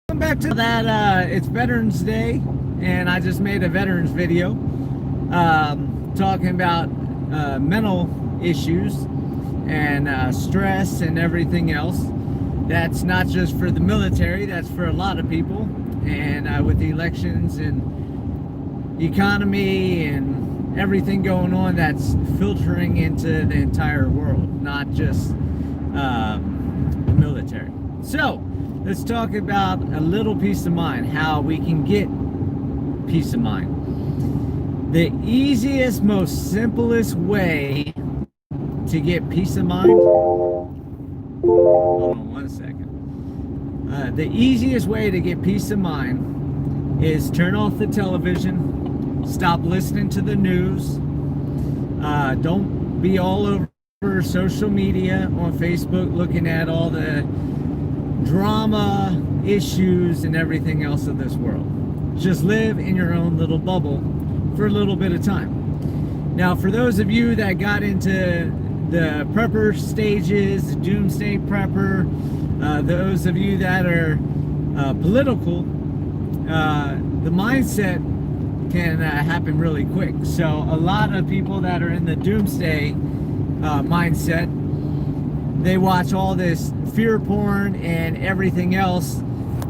Welcome back to that. It's Veterans Day, and I just made a veterans video talking about mental issues and stress and everything else. That's not just for the military, that's for a lot of people. And with the elections and economy and everything going on, that's filtering into the entire world, not just the military. So let's talk about a little peace of mind, how we can get peace of mind. The easiest, most simplest way to get peace of mind, hold on one second. The easiest way to get peace of mind is turn off the television, stop listening to the news, don't be all over social media on Facebook looking at all the drama, issues, and everything else of this world. Just live in your own little bubble for a little bit of time. Now, for those of you that got into the prepper stages, the doomsday prepper, those of you that are political, the mindset can happen really quick. So a lot of people that are in the doomsday mindset, they watch all this fear porn and everything else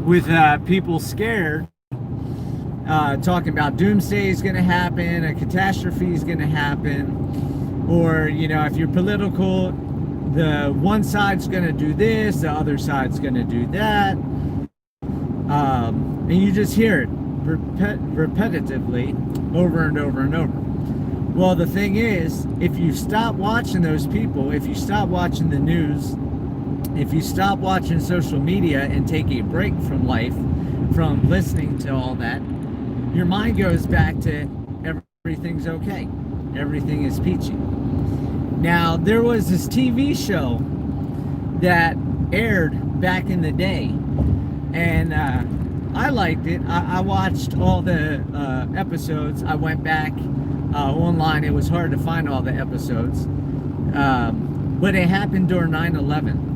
with people scared, talking about doomsday is going to happen, a catastrophe is going to happen, or, you know, if you're political, the one side's going to do this, the other side's going to do that, and you just hear it repetitively over and over and over. Well, the thing is, if you stop watching those people, if you stop watching the news, if you stop watching social media and take a break from life, from listening to all that, your mind goes back to everything's okay. Everything is peachy. Now, there was this TV show that aired back in the day, and I liked it. I watched all the episodes. I went back online. It was hard to find all the episodes, but it happened during 9/11,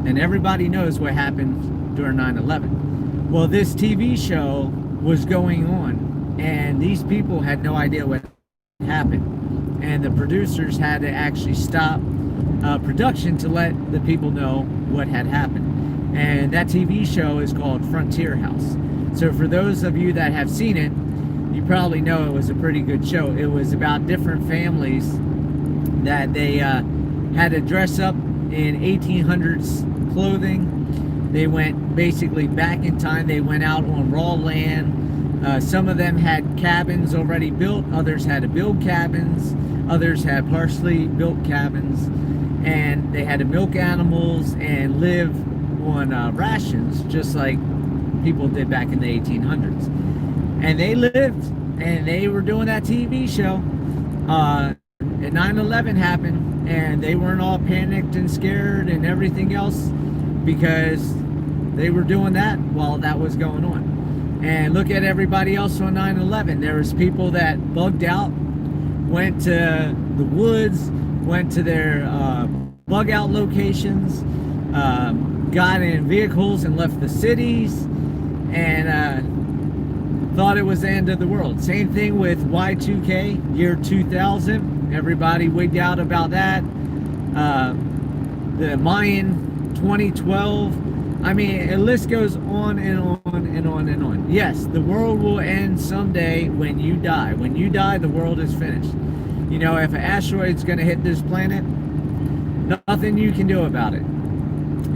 and everybody knows what happened during 9/11. Well, this TV show was going on, and these people had no idea what happened, and the producers had to actually stop production to let the people know what had happened. And that TV show is called Frontier House. So for those of you that have seen it, you probably know it was a pretty good show. It was about different families that they had to dress up in 1800s clothing. They went basically back in time. They went out on raw land. Some of them had cabins already built. Others had to build cabins. Others had partially built cabins. And they had to milk animals and live on rations, just like people did back in the 1800s. And they lived, and they were doing that TV show. And 9/11 happened, and they weren't all panicked and scared and everything else, because they were doing that while that was going on. And look at everybody else on 9/11. There was people that bugged out, went to the woods, went to their bug out locations, got in vehicles and left the cities, and thought it was the end of the world. Same thing with Y2K, year 2000. Everybody wigged out about that. The Mayan 2012. I mean, the list goes on and on and on and on. Yes, the world will end someday when you die. When you die, the world is finished. You know, if an asteroid's going to hit this planet, nothing you can do about it.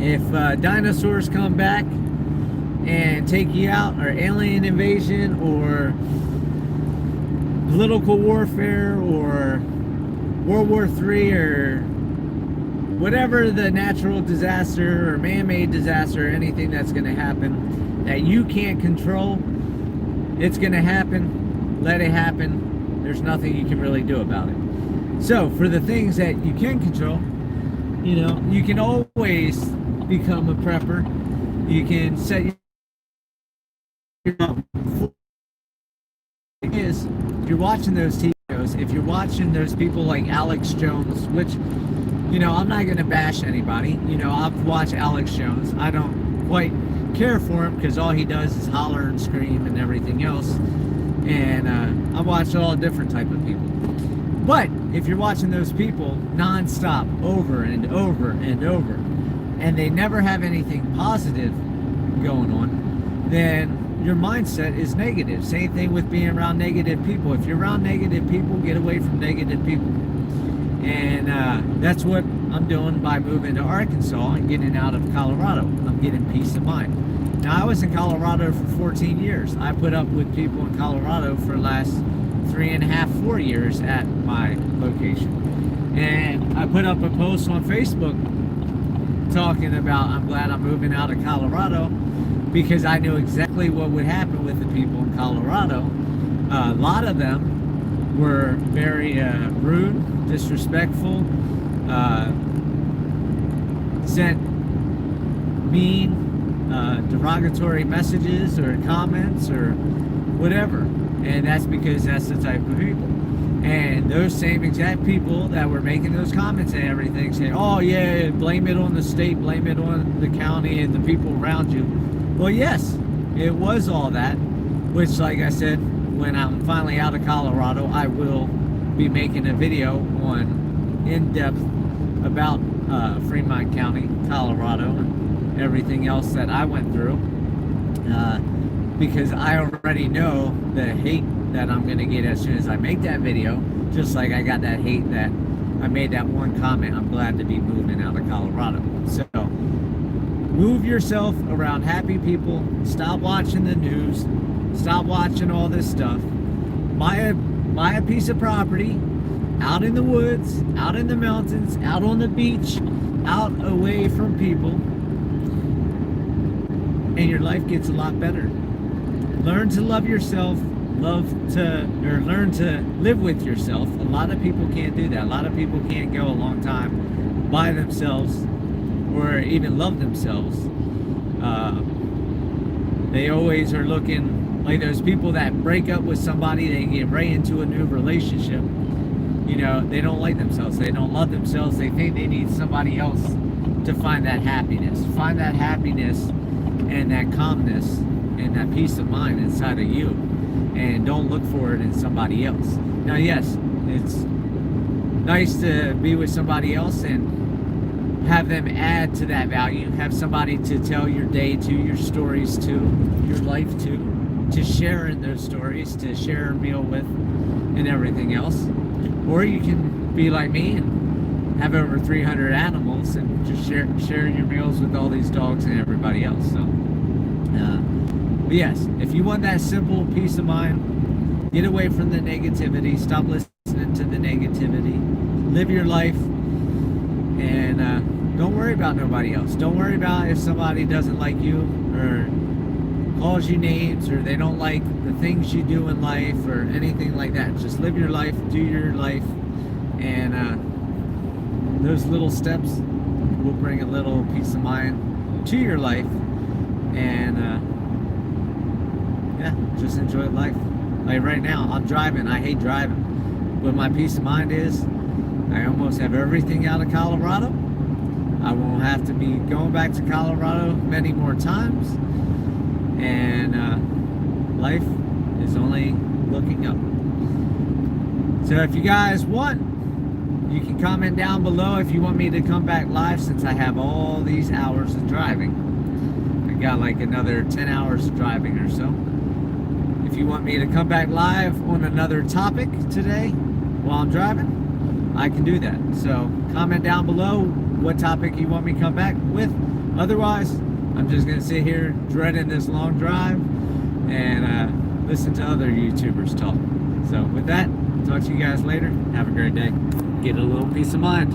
If dinosaurs come back and take you out, or alien invasion, or political warfare, or World War III, or whatever the natural disaster or man-made disaster, or anything that's going to happen that you can't control, it's going to happen. Let it happen. There's nothing you can really do about it. So for the things that you can control, you know, you can always become a prepper. You can set your is if you're watching those TV shows, if you're watching those people like Alex Jones, which, you know, I'm not going to bash anybody. You know, I've watched Alex Jones. I don't quite care for him because all he does is holler and scream and everything else. And I watch all different type of people. But if you're watching those people non-stop over and over and over, and they never have anything positive going on, then your mindset is negative. Same thing with being around negative people. If you're around negative people, get away from negative people. And that's what I'm doing by moving to Arkansas and getting out of Colorado. I'm getting peace of mind. Now, I was in Colorado for 14 years. I put up with people in Colorado for the last 3.5, 4 years at my location. And I put up a post on Facebook talking about I'm glad I'm moving out of Colorado because I knew exactly what would happen with the people in Colorado. A lot of them were very rude, disrespectful, sent mean, derogatory messages or comments or whatever. And that's because that's the type of people. And those same exact people that were making those comments and everything say, oh yeah, blame it on the state, blame it on the county and the people around you. Well, yes, it was all that, which, like I said, when I'm finally out of Colorado, I will be making a video on in-depth about Fremont County, Colorado, and everything else that I went through, because I already know the hate that I'm going to get as soon as I make that video, just like I got that hate that I made that one comment, I'm glad to be moving out of Colorado. So, move yourself around happy people, stop watching the news, stop watching all this stuff, buy a piece of property, out in the woods, out in the mountains, out on the beach, out away from people, and your life gets a lot better. Learn to love yourself, learn to live with yourself. A lot of people can't do that. A lot of people can't go a long time by themselves or even love themselves. They always are looking like those people that break up with somebody, they get right into a new relationship. You know, they don't like themselves. They don't love themselves. They think they need somebody else to find that happiness. Find that happiness and that calmness and that peace of mind inside of you. And don't look for it in somebody else. Now, yes, it's nice to be with somebody else and have them add to that value. Have somebody to tell your day to, your stories to, your life to share in those stories, to share a meal with, and everything else. Or you can be like me and have over 300 animals and just share your meals with all these dogs and everybody else. So, but yes, if you want that simple peace of mind, get away from the negativity, stop listening to the negativity, live your life, and don't worry about nobody else. Don't worry about if somebody doesn't like you or calls you names or they don't like the things you do in life or anything like that. Just live your life, do your life, and those little steps will bring a little peace of mind to your life. And yeah, just enjoy life. Like right now, I'm driving. I hate driving, but my peace of mind is I almost have everything out of Colorado. I won't have to be going back to Colorado many more times. And life is only looking up. So if you guys want, you can comment down below if you want me to come back live, since I have all these hours of driving. I got like another 10 hours of driving or so. If you want me to come back live on another topic today while I'm driving, I can do that. So comment down below what topic you want me to come back with. Otherwise, I'm just going to sit here dreading this long drive and listen to other YouTubers talk. So with that, talk to you guys later. Have a great day. Get a little peace of mind.